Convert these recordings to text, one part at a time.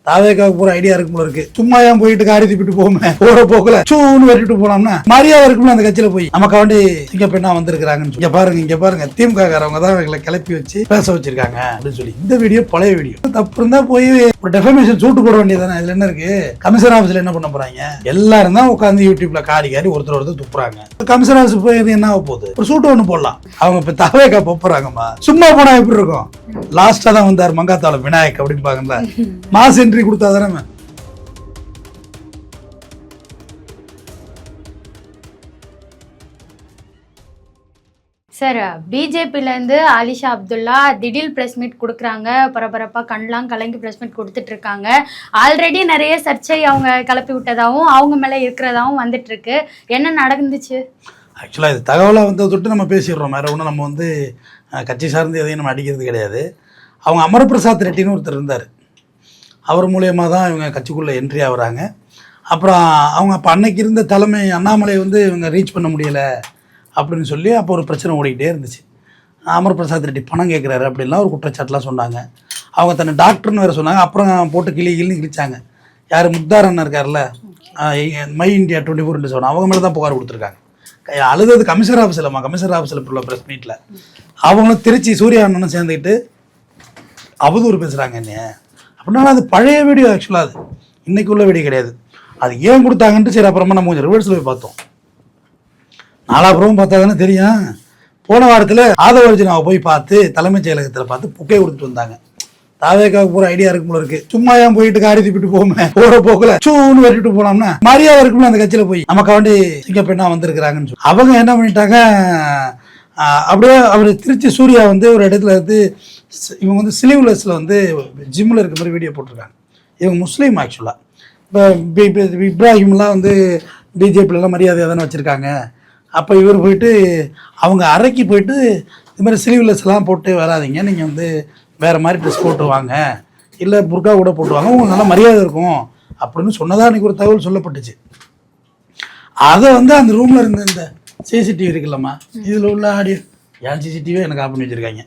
தாவேக்காவுக்கு போற ஐடியா இருக்கும் போல இருக்கு. சும்மா ஏன் போயிட்டு காரி திப்பிட்டு போமே, போற போக்குல சூன்னு வெட்டிட்டு போனோம்னா மரியாதை இருக்கும்ல அந்த கட்சியில போய். நமக்கு வேண்டி சிங்க பெண்ணா வந்திருக்காங்கன்னு இங்க பாருங்க திமுக காரவங்க தான் இவங்களை கிளப்பி வச்சு பேச வச்சிருக்காங்க அப்படின்னு சொல்லி. இந்த வீடியோ பழைய வீடியோ. தப்பு இருந்தா போய் ஒரு டெஃபமேஷன் சூட்டு போட வேண்டியதானே. இதுல என்ன இருக்கு? கமிஷன் ஆஃபீஸ்ல என்ன பண்ண போறாங்க? எல்லாரும் தான் உட்காந்து யூடியூப்ல காரி ஒருத்தர் துப்புறாங்க. கமிஷன் ஆஃபீஸ் போய் என்ன ஆக போகுது? ஒரு சூட்டு ஒண்ணு போடலாம். அவங்க இப்ப தாவேக்கா போறாங்கம்மா. சும்மா போனா எப்படி இருக்கும்? லாஸ்டா தான் வந்தார் மங்காத்தாள விநாயக் அப்படிம்பாங்கல்ல, மாஸ் என்ட்ரி கொடுத்தாதானே. சார், பிஜேபியிலேருந்து ஆலிஷா அப்துல்லா திடீர் ப்ரெஸ் மீட் கொடுக்குறாங்க. பரபரப்பாக கண்ணெலாம் கலங்கி ப்ரெஸ் மீட் கொடுத்துட்டு இருக்காங்க. ஆல்ரெடி நிறைய சர்ச்சை அவங்க கிளப்பி விட்டதாகவும் அவங்க மேலே இருக்கிறதாகவும் வந்துட்டுருக்கு. என்ன நடந்துச்சு? ஆக்சுவலாக இது தகவலாக வந்ததை தொட்டு நம்ம பேசிடுறோம். வேறு ஒன்றும் நம்ம வந்து கட்சி சார்ந்து எதையும் நம்ம அடிக்கிறது கிடையாது. அவங்க அமர்பிரசாத் ரெட்டின்னு ஒருத்தர் இருந்தார். அவர் மூலியமாக தான் இவங்க கட்சிக்குள்ளே என்ட்ரி ஆகுறாங்க. அப்புறம் அவங்க அப்போ அன்னைக்கு இருந்த தலைமை அண்ணாமலை வந்து இவங்க ரீச் பண்ண முடியலை அப்படின்னு சொல்லி அப்போ ஒரு பிரச்சனை ஓடிக்கிட்டே இருந்துச்சு. அமர்பிரசாத் ரெட்டி பணம் கேட்குறாரு அப்படின்லாம் ஒரு குற்றச்சாட்டுலாம் சொன்னாங்க. அவங்க தன்னை டாக்டர்னு வேறு சொன்னாங்க. அப்புறம் போட்டு கிழிச்சாங்க. யார் முக்தாரன் இருக்கார்ல, மை இந்தியா 24/7 அவங்க மேலே தான் புகார் கொடுத்துருக்காங்க. அழுது கமிஷனர் ஆஃபீஸில்மா, கமிஷனர் ஆஃபீஸில் உள்ள ப்ரெஸ் மீட்டில் அவங்களும் திருச்சி சூர்யா அண்ணனும் சேர்ந்துக்கிட்டு அவதூறு பேசுகிறாங்க என்ன அப்படின்னாலும் அது பழைய வீடியோ. ஆக்சுவலாக அது இன்னைக்கு உள்ள வீடியோ கிடையாது. அது ஏன் கொடுத்தாங்கன்ட்டு சரி அப்புறமா நம்ம கொஞ்சம் ரிவர்ஸில் போய் பார்த்தோம். நாலாப்புறமும் பார்த்தா தானே தெரியும். போன வாரத்தில் ஆதவர்ஜுனாவை போய் பார்த்து தலைமைச் செயலகத்தில் பார்த்து புக்கே கொடுத்துட்டு வந்தாங்க. தாவேக்காவுக்கு போற ஐடியா இருக்கும் போல இருக்கு. சும்மா ஏன் போயிட்டு காரி திப்பிட்டு போமே, போற போக்குல சூன்னு வெட்டிட்டு போனோம்னா மரியாதை இருக்கும்ல அந்த கட்சியில போய். நமக்கு வேண்டி சிங்க பெண்ணா வந்திருக்கிறாங்கன்னு சொல்லி அவங்க என்ன பண்ணிட்டாங்க, அப்படியே அவர் திருச்சி சூர்யா வந்து ஒரு இடத்துல வந்து இவங்க வந்து ஸ்லீவ்லெஸ்ல வந்து ஜிம்மில் இருக்க மாதிரி வீடியோ போட்டிருக்காங்க. இவங்க முஸ்லீம் ஆக்சுவலாக. இப்போ இப்ராஹிம்லாம் வந்து பிஜேபியிலலாம் மரியாதையாக தானே வச்சுருக்காங்க. அப்போ இவர் போயிட்டு அவங்க அறைக்கு போயிட்டு இது மாதிரி ஸ்லீவ்லெஸ்லாம் போட்டு வராதிங்க, நீங்கள் வந்து வேறு மாதிரி ட்ரெஸ் போட்டு வாங்க, இல்லை புர்கா கூட போட்டு வாங்க, உங்களுக்கு நல்லா மரியாதை இருக்கும் அப்படின்னு சொன்னதாக அன்றைக்கி ஒரு தகவல் சொல்லப்பட்டுச்சு. அதை வந்து அந்த ரூமில் இருந்த இந்த சிசிடிவி இருக்குல்லம்மா, இதில் உள்ள ஆடியோ, ஏன் சிசிடிவியை எனக்கு ஆஃப் பண்ணி வச்சுருக்காங்க.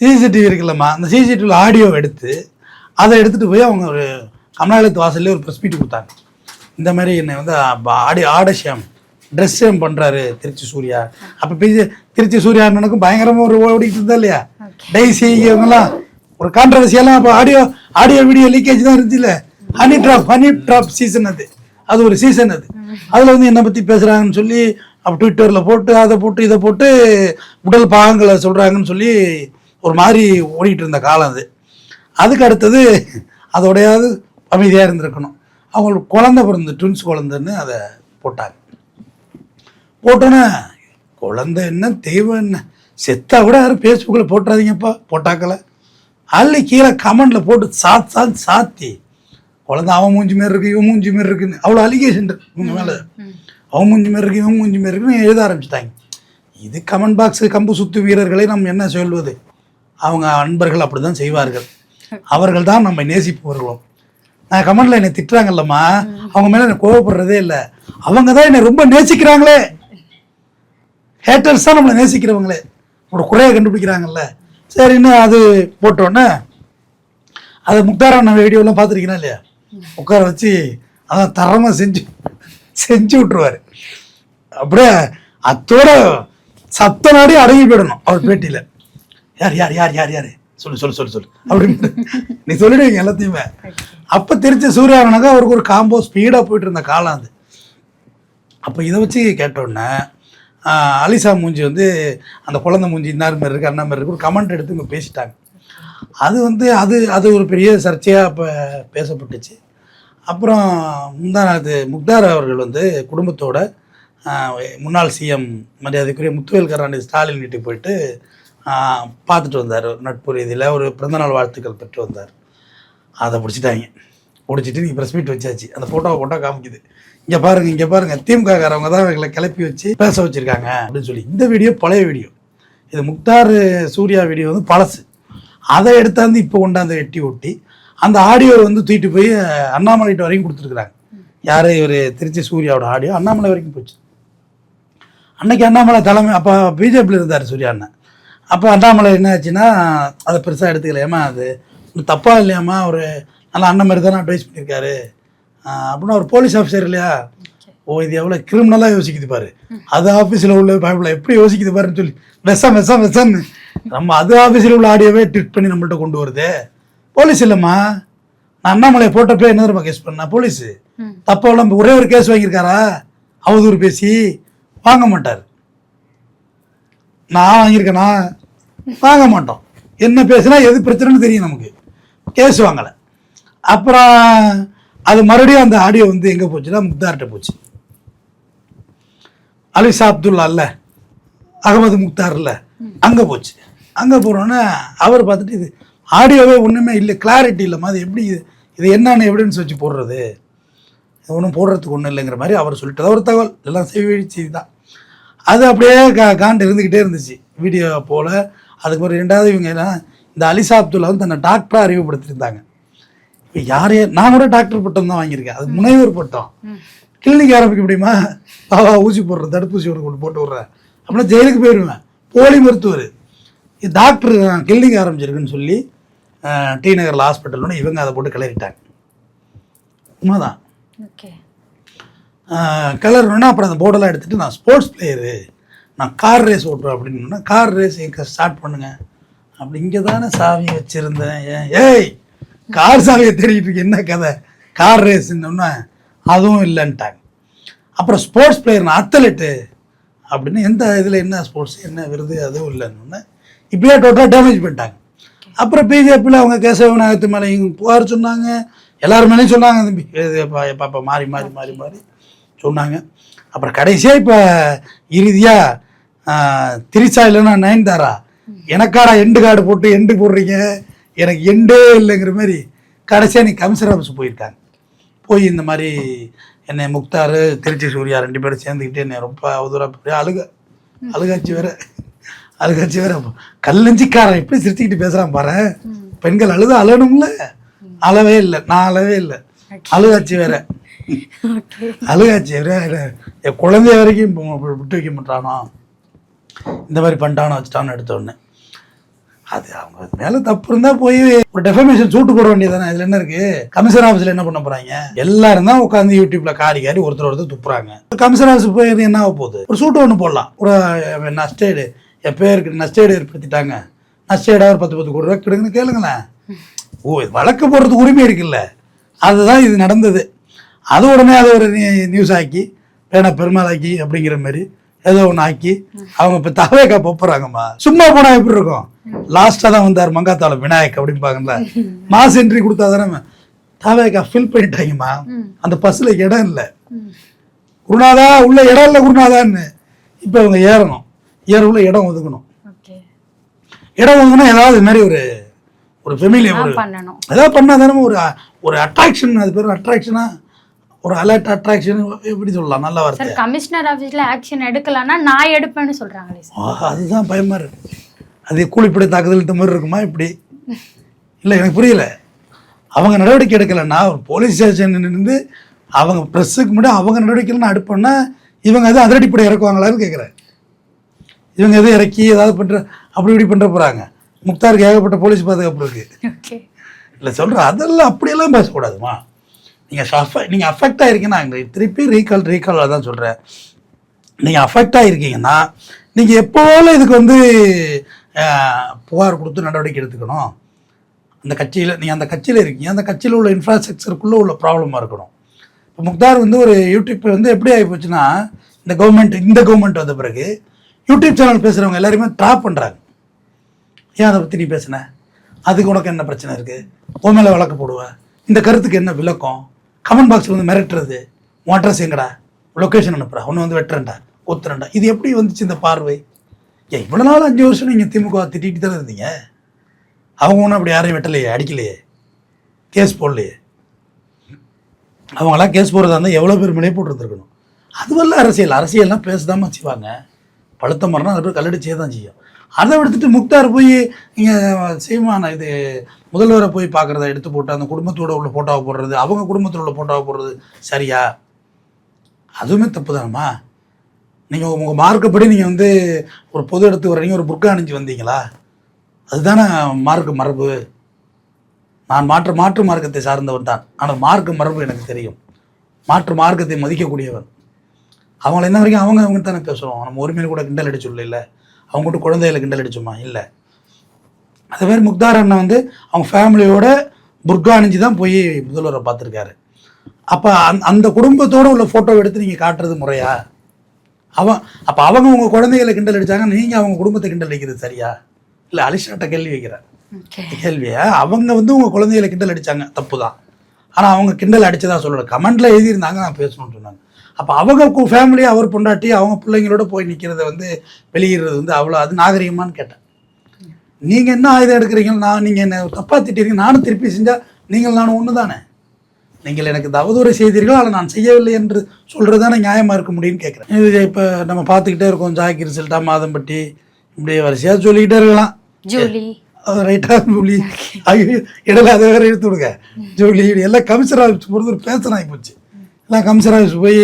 சிசிடிவி இருக்குல்லம்மா, அந்த சிசிடிவியில் ஆடியோவை எடுத்து அதை எடுத்துகிட்டு போய் அவங்க ஒரு கமலாலயத்து வாசல்லே ஒரு ப்ரெஸ் மீட் கொடுத்தாங்க. இந்த மாதிரி என்னை வந்து ஆடஷியம் ட்ரெஸ் ஷேம் பண்ணுறாரு திருச்சி சூர்யா. அப்போ திருச்சி சூர்யா அண்ணனுக்கும் பயங்கரமாக ஒரு ஓடிக்கிட்டு இருந்தா இல்லையா, டைசி இவங்கெல்லாம் ஒரு கான்ட்ரவர்சியெல்லாம். அப்போ ஆடியோ வீடியோ லீக்கேஜ் தான் இருந்துச்சுல்ல, ஹனி ட்ராப் சீசன் அது ஒரு சீசன். அதில் வந்து என்னை பற்றி பேசுகிறாங்கன்னு சொல்லி அப்போ ட்விட்டரில் போட்டு அதை போட்டு இதை போட்டு உடல் பாகங்களை சொல்கிறாங்கன்னு சொல்லி ஒரு மாதிரி ஓடிக்கிட்டு இருந்த காலம் அது. அதுக்கு அடுத்தது அதோடையாவது அமைதியாக இருந்திருக்கணும். அவங்களுக்கு குழந்தை பிறந்த ட்வின்ஸ் குழந்தைன்னு அதை போட்டாங்க. போட்டோன்னே குழந்தை என்ன தெய்வம் என்ன, செத்தா கூட யாரும் ஃபேஸ்புக்கில் போட்டுறாதீங்கப்பா, போட்டாக்கலை அள்ளி கீழே கமெண்டில் போட்டு சாத்தி குழந்தை அவன் மூஞ்சி மாரி இருக்குது இவன் மூஞ்சி மாரி இருக்குன்னு அவ்வளோ அலிகேஷன் இருக்கு இவங்க மேலே. அவன் மூஞ்சி மாரி இருக்குது இவன் மூஞ்சி மாரி இருக்குன்னு எழுத ஆரம்பிச்சிட்டாங்க. இது கமெண்ட் பாக்ஸு கம்பு சுத்து வீரர்களை நம்ம என்ன சொல்வது, அவங்க அன்பர்கள் அப்படி தான் செய்வார்கள். அவர்கள் தான் நம்ம நேசிப்பவர்களும். நான் கமெண்ட்ல என்னை திட்டுறாங்கல்லம்மா, அவங்க மேலே என்னை கோவப்படுறதே இல்லை, அவங்க தான் என்னை ரொம்ப நேசிக்கிறாங்களே. ஹேட்டர்ஸ் தான் நம்மளை நேசிக்கிறவங்களே, உங்களோட குறையை கண்டுபிடிக்கிறாங்கல்ல. சரின்னு அது போட்டோன்னே அதை முக்தாரான வீடியோலாம் பார்த்துருக்கீங்களா இல்லையா, உட்கார வச்சு அதான் தரமாக செஞ்சு விட்டுருவார். அப்படியே அத்தோட சத்த நாடி அடங்கி போயிடணும் அவர் பேட்டியில். யார் யார் யார் யார் யார் சொல்லு அப்படின்னு நீ சொல்லிடுவீங்க எல்லாத்தையுமே. அப்போ திருச்சி சூர்யாவனாக்கா அவருக்கு ஒரு காம்போ ஸ்பீடாக போயிட்டு இருந்த காலம் அது. அப்போ இதை வச்சு கேட்டோன்னே அலிசா மூஞ்சி வந்து அந்த குழந்தை மூஞ்சி இன்னார் மாதிரி இருக்குது அண்ணா மாதிரி இருக்குது ஒரு கமெண்ட் எடுத்து இங்கே பேசிட்டாங்க. அது வந்து அது ஒரு பெரிய சர்ச்சையாக அப்போ பேசப்பட்டுச்சு. அப்புறம் முந்தானது முக்தார் அவர்கள் வந்து குடும்பத்தோட முன்னாள் சிஎம் மரியாதைக்குரிய முத்துவேல் கருணாநிதி ஸ்டாலின் வீட்டுக்கு போயிட்டு பார்த்துட்டு வந்தார். நட்பு ரீதியில் ஒரு பிறந்தநாள் வாழ்த்துக்கள் பெற்று வந்தார். அதை பிடிச்சிட்டு நீங்கள் ப்ரெஸ் மீட் வச்சாச்சு. அந்த ஃபோட்டோ காமிக்குது. இங்கே பாருங்கள் திமுக காரவங்க தான் இவங்களை கிளப்பி வச்சு பேச வச்சுருக்காங்க அப்படின்னு சொல்லி. இந்த வீடியோ பழைய வீடியோ. இது முக்தார் சூர்யா வீடியோ வந்து பழசு. அதை எடுத்தாந்து இப்போ கொண்டாந்து வெட்டி ஒட்டி அந்த ஆடியோ வந்து தூக்கிட்டு போய் அண்ணாமலைகிட்ட வரைக்கும் கொடுத்துருக்குறாங்க. யார் இவர் திருச்சி சூர்யாவோட ஆடியோ அண்ணாமலை வரைக்கும் போச்சு. அன்னைக்கு அண்ணாமலை தலைமை அப்போ பிஜேபியில் இருந்தார் சூர்யா அண்ணன். அப்போ அண்ணாமலை என்ன ஆச்சுன்னா அதை பெருசாக எடுத்துக்கல. ஏமா அது தப்பாக இல்லையாம்மா, ஒரு நல்ல அண்ணன் மாதிரி தானே அட்வைஸ் பண்ணியிருக்காரு அப்படின்னா ஒரு போலீஸ் ஆஃபீஸர் இல்லையா, ஓ இது எவ்வளோ கிரிமினலாக யோசிக்குது பாரு, அது ஆஃபீஸில் உள்ள பைபிள் எப்படி யோசிக்குது பாருன்னு சொல்லி விஷம்னு நம்ம அது ஆஃபீஸில் உள்ள ஆடியோவே ட்விட் பண்ணி நம்மள்ட்ட கொண்டு வருது. போலீஸ் இல்லைம்மா, நான் அண்ணாமலையை போட்டப்பே என்ன தெரியுமா கேஸ் பண்ணேன், போலீஸு தப்பாக ஒரே ஒரு கேஸ் வாங்கியிருக்காரா, அவதூறு பேசி வாங்க மாட்டார். நான் வாங்கியிருக்கேனா, வாங்க மாட்டோம். என்ன பேசுனா எது பிரச்சனைன்னு தெரியும் நமக்கு, கேஸ் வாங்கலை. அப்புறம் அது மறுபடியும் அந்த ஆடியோ வந்து எங்கே போச்சுன்னா முக்தார்கிட்ட போச்சு. அலிஷா அப்துல்லா இல்லை, அகமது முக்தார் இல்லை, அங்கே போச்சு. அங்கே போனோன்னே அவர் பார்த்துட்டு இது ஆடியோவே ஒன்றுமே இல்லை, கிளாரிட்டி இல்லைம்மா, அது எப்படி இது என்னென்ன எவிடன்ஸ் வச்சு போடுறது, ஒன்றும் போடுறதுக்கு ஒன்றும் இல்லைங்கிற மாதிரி அவர் சொல்லிட்டு ஒரு தகவல் எல்லாம் செய்தி தான். அது அப்படியே காண்டு இருந்துக்கிட்டே இருந்துச்சு வீடியோ போல். அதுக்கு ஒரு ரெண்டாவது இவங்க இந்த அலிஷா அப்துல்லா வந்து தன்னை டாக்டராக அறிமுகப்படுத்தியிருந்தாங்க. இப்போ யாரையே நான் கூட டாக்டர் பட்டம் தான் வாங்கியிருக்கேன், அது முனைவர் பட்டம். கிளினிக் ஆரம்பிக்க முடியுமா, பாவா ஊசி போடுறேன், தடுப்பூசி ஒன்று போட்டு விட்றேன் அப்படின்னா ஜெயிலுக்கு போயிடுவேன். போலி மருத்துவர் இது டாக்டர் கிளினிக் ஆரம்பிச்சிருக்குன்னு சொல்லி டி நகரில் ஹாஸ்பிட்டல்னு இவங்க அதை போட்டு கிளறிட்டாங்க. உண்மைதான், கிளறணுன்னா அப்புறம் அந்த போர்டெல்லாம் எடுத்துகிட்டு நான் ஸ்போர்ட்ஸ் பிளேயரு, நான் கார் ரேஸ் ஓட்டுவேன் அப்படின்னா, கார் ரேஸ் எங்கே ஸ்டார்ட் பண்ணுங்க அப்படி, இங்கே தானே சாவியை வச்சுருந்தேன், ஏய் கார் சாவியை தேடிட்டு இருக்கு என்ன கதை, கார் ரேஸ்ன்னு அதுவும் இல்லைன்ட்டாங்க. அப்புறம் ஸ்போர்ட்ஸ் பிளேயர் நான் அத்லெட்டு அப்படின்னு, எந்த இதில் என்ன ஸ்போர்ட்ஸ் என்ன விருது அதுவும் இல்லைன்னு இப்படியே டோட்டலாக டேமேஜ் பண்ணிட்டாங்க. அப்புறம் பிஜேபியில் அவங்க கேசவ விநாயகத்து மேலே புகார் சொன்னாங்க, எல்லாரும் மேலேயும் சொன்னாங்க, பாப்பா மாறி மாறி மாறி மாறி சொன்னாங்க. அப்புறம் கடைசியாக இப்போ இறுதியாக திரிசா இல்லைன்னா நயன்தாரா எனக்காடா எண்டு கார்டு போட்டு எண்டு போடுறீங்க, எனக்கு எண்டே இல்லைங்கிற மாதிரி கடைசியாக நீ கமிஷனர் ஆஃபீஸ் போயிருக்காங்க. போய் இந்த மாதிரி என்னை முக்தார் திருச்சி சூர்யா 2 பேரும் சேர்ந்துக்கிட்டு என்னை ரொம்ப அவதூறாக அழுகாச்சி வேற கல்லஞ்சிக்காரன் எப்படி சிரிச்சுக்கிட்டு பேசுகிறான் பாரு, பெண்கள் அழணும்ல, அளவே இல்லை, நான் அளவே இல்லை, அழுகாச்சி வேற என் குழந்தைய வரைக்கும் விட்டு வைக்க மாட்டானோ, இந்த மாதிரி பண்ணிட்டானோ வச்சுட்டானோ எடுத்தோடனே. அது அவங்க மேலே தப்பு இருந்தால் போய் ஒரு டெஃபமேஷன் சூட்டு போட வேண்டியதானே, இதில் என்ன இருக்குது. கமிஷனர் ஆஃபீஸில் என்ன பண்ண போகிறாங்க, எல்லாரும் தான் உட்காந்து யூடியூப்பில் காரி ஒருத்தர் துப்புறாங்க. கமிஷனர் ஆஃபீஸ் போய் என்ன ஆக போகுது, ஒரு சூட்டு ஒன்று போடலாம், ஒரு நஷ்டேடு என் பேருக்கு நஷ்டேடு ஏற்படுத்திட்டாங்க, நஷ்டேடாக ஒரு 10 கோடி ரூபா கிடைக்குன்னு கேளுங்களேன். வழக்கு போடுறதுக்கு உரிமை இருக்குல்ல, அதுதான் இது நடந்தது. அது உடனே அதை ஒரு நியூஸ் ஆக்கி வேணா பெருமாளாக்கி அப்படிங்கிற மாதிரி ஏதோ ஒன்று ஆக்கி அவங்க இப்போ தவேக்கா போகிறாங்கம்மா. சும்மா போனால் எப்படி இருக்கும், லாஸ்ட்டாக தான் வந்தார் மங்காத்தாளம் விநாயக் அப்படின்பாங்கல்ல, மாஸ் என்ட்ரி கொடுத்தா தானே தவேக்கா ஃபில் பண்ணிட்டாங்கம்மா. அந்த பஸ்ஸில் இடம் இல்லை, குருநாதா உள்ள இடம் இல்லை குருநாதான்னு. இப்போ அவங்க ஏறவுள்ள இடம் ஒதுக்கணும், இடம் ஒதுக்கணும், ஏதாவது இது மாதிரி ஒரு ஃபெமிலியை ஏதாவது பண்ணால் தானே ஒரு அட்ராக்ஷன், அது பேர் அட்ராக்ஷனா, ஒரு அலர்ட் அட்ராக்ஷன் எப்படி சொல்லலாம், நல்ல வார்த்தை. கமிஷனர் ஆஃபீஸில் ஆக்ஷன் எடுக்கலன்னா நான் எடுப்பேன்னு சொல்கிறாங்களே, அதுதான் பயமாக இருக்கு. அது கூலிப்படை தாக்குதல் இந்த மாதிரி இருக்குமா இப்படி இல்லை, எனக்கு புரியல. அவங்க நடவடிக்கை எடுக்கலைன்னா ஒரு போலீஸ் ஸ்டேஷன் இருந்து அவங்க ப்ரெஸ்ஸுக்கு முன்னாடி அவங்க நடவடிக்கைலாம் அடுப்போன்னா இவங்க எதுவும் அதிரடிப்படை இறக்குவாங்களான்னு கேட்குறேன். இவங்க எதுவும் இறக்கி ஏதாவது பண்ணுற அப்படி இப்படி பண்ணுற போகிறாங்க. முக்தாருக்கு ஏகப்பட்ட போலீஸ் பாதுகாப்பு இருக்குது இல்லை சொல்கிறேன், அதெல்லாம் அப்படியெல்லாம் பேசக்கூடாதுமா. நீங்கள் அஃபெக்ட் ஆகிருக்கீங்கன்னா அங்கே திருப்பி ரீகால் தான் சொல்கிறேன். நீங்கள் அஃபெக்ட் ஆகிருக்கீங்கன்னா நீங்கள் எப்போவும் இதுக்கு வந்து புகார் கொடுத்து நடவடிக்கை எடுத்துக்கணும். அந்த கட்சியில் நீங்கள் அந்த கட்சியில் இருக்கீங்க, அந்த கட்சியில் உள்ள இன்ஃப்ராஸ்ட்ரக்சருக்குள்ளே உள்ள ப்ராப்ளமாக இருக்கணும். இப்போ முக்தார் வந்து ஒரு யூடியூப் வந்து எப்படி ஆகி போச்சுன்னா, இந்த கவர்மெண்ட் வந்த பிறகு யூடியூப் சேனல் பேசுகிறவங்க எல்லாருமே ட்ராப் பண்ணுறாங்க. ஏன் அதை பற்றி நீ பேசுன, அதுக்கு உனக்கு என்ன பிரச்சனை இருக்குது, உன் மேலே வழக்கு போடுவேன், இந்த கருத்துக்கு என்ன விளக்கம், கமெண்ட் பாக்ஸில் வந்து மிரட்டுறது, உன் அட்ரஸ் எங்கடா, லொக்கேஷன் அனுப்புகிறா, ஒன்று வந்து வெட்டுறேன்டா ஒத்துறேன்டா, இது எப்படி வந்துச்சு இந்த பார்வை? ஏன் இவ்வளோ நாள் 5 வருஷம் நீங்கள் திமுக திட்டிகிட்டு தானே இருந்தீங்க, அவங்க ஒன்றும் அப்படி யாரையும் வெட்டலையே, அடிக்கலையே, கேஸ் போடலையே. அவங்களாம் கேஸ் போடுறதா இருந்தால் எவ்வளோ பேர் மேலே போட்டுருந்துருக்கணும். அதுவல்ல அரசியல்னால் பேசுதாமல் செய்வாங்க, பழுத்த மரம்னா அது பேர் கல்லடிச்சே தான் செய்யும். அதை எடுத்துட்டு முக்தார் போய் இங்கே சீமான இது முதல்வரை போய் பார்க்குறத எடுத்து போட்டு அந்த குடும்பத்தோட உள்ள ஃபோட்டோவை போடுறது, அவங்க குடும்பத்தில் உள்ள ஃபோட்டோவை போடுறது சரியா? அதுவுமே தப்பு தானம்மா. நீங்கள் உங்கள் மார்க்கப்படி நீங்கள் வந்து ஒரு பொது இடத்துக்கு வர்றீங்க, ஒரு புர்கா அணிஞ்சு வந்தீங்களா? அதுதானே மார்க்க மரபு. நான் மாற்று மார்க்கத்தை சார்ந்தவன் தான், ஆனால் மார்க்க மரபு எனக்கு தெரியும். மாற்று மார்க்கத்தை மதிக்கக்கூடியவன். அவங்கள என்ன வரைக்கும் அவங்க தானே பேசுகிறோம். நம்ம உரிமையில் கூட கிண்டல் அடிச்சுள்ள இல்லை, அவங்க கூட குழந்தைகளை கிண்டல் அடிச்சோமா? இல்லை. அதே மாதிரி முக்தார் அண்ணன் வந்து அவங்க ஃபேமிலியோட புர்கா அணிஞ்சு தான் போய் முதல்வரை பார்த்துருக்காரு. அப்போ அந்த குடும்பத்தோடு உள்ள ஃபோட்டோ எடுத்து நீங்கள் காட்டுறது முறையா? அப்போ அவங்க உங்கள் குழந்தைகளை கிண்டல் அடித்தாங்க, நீங்கள் அவங்க குடும்பத்தை கிண்டல் அடிக்கிறது சரியா? இல்லை, அலிஷாட்ட கேள்வி வைக்கிறேன். கேள்வியை அவங்க வந்து உங்கள் குழந்தைகளை கிண்டல் அடித்தாங்க, தப்பு தான். ஆனால் அவங்க கிண்டல் அடித்ததா சொல்லலை, கமெண்டில் எழுதியிருந்தாங்க, நான் பேசணும்னு சொன்னாங்க. அப்போ அவங்க ஃபேமிலி, அவர் பொண்டாட்டி, அவங்க பிள்ளைங்களோட போய் நிற்கிறத வந்து வெளியிடுறது வந்து அவ்வளோ அது நாகரிகமானு கேட்டேன். நீங்கள் என்ன ஆயுதம் எடுக்கிறீங்க? நீங்கள் என்ன தப்பாக திட்டீங்க, நானும் திருப்பி செஞ்சால் நீங்கள் நானும் ஒன்று தானே. நீங்கள் எனக்கு அவதூறு செய்தீர்கள், அதை நான் செய்யவில்லை என்று சொல்கிறது தானே நியாயமாக இருக்க முடியும்னு கேட்குறேன். இது இப்போ நம்ம பார்த்துக்கிட்டே இருக்கோம், ஜாக்கிர் சில்டா, மாதம்பட்டி, இப்படி வரிசையாக சொல்லிக்கிட்டே இருக்கலாம். ஜூலி ரைட்டா, ஜூலி, இடையில அதை வேறு எடுத்து விடுங்க. ஜூலி எல்லாம் கமிஷனர் ஆஃபீஸ் பொறுத்து ஒரு பேசன் ஆகி போச்சு. எல்லாம் கமிஷனர் ஆஃபீஸ் போய்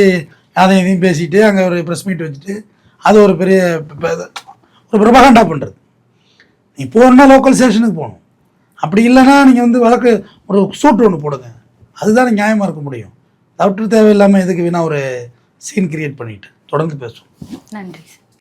அதையும் இதையும் பேசிட்டு அங்கே ஒரு ப்ரெஸ் மீட் வச்சுட்டு அது ஒரு பெரிய ஒரு ப்ரொபகண்டா பண்ணுறது. நீ போகணுன்னா லோக்கல் ஸ்டேஷனுக்கு போகணும், அப்படி இல்லைன்னா நீங்கள் வந்து வழக்கு ஒரு சூட்டு ஒன்று போடுங்க, அதுதானே நியாயமாக இருக்க முடியும். தவிர்த்து தேவையில்லாமல் எதுக்கு வேணா ஒரு சீன் கிரியேட் பண்ணிட்டு தொடர்ந்து பேசுவோம். நன்றி.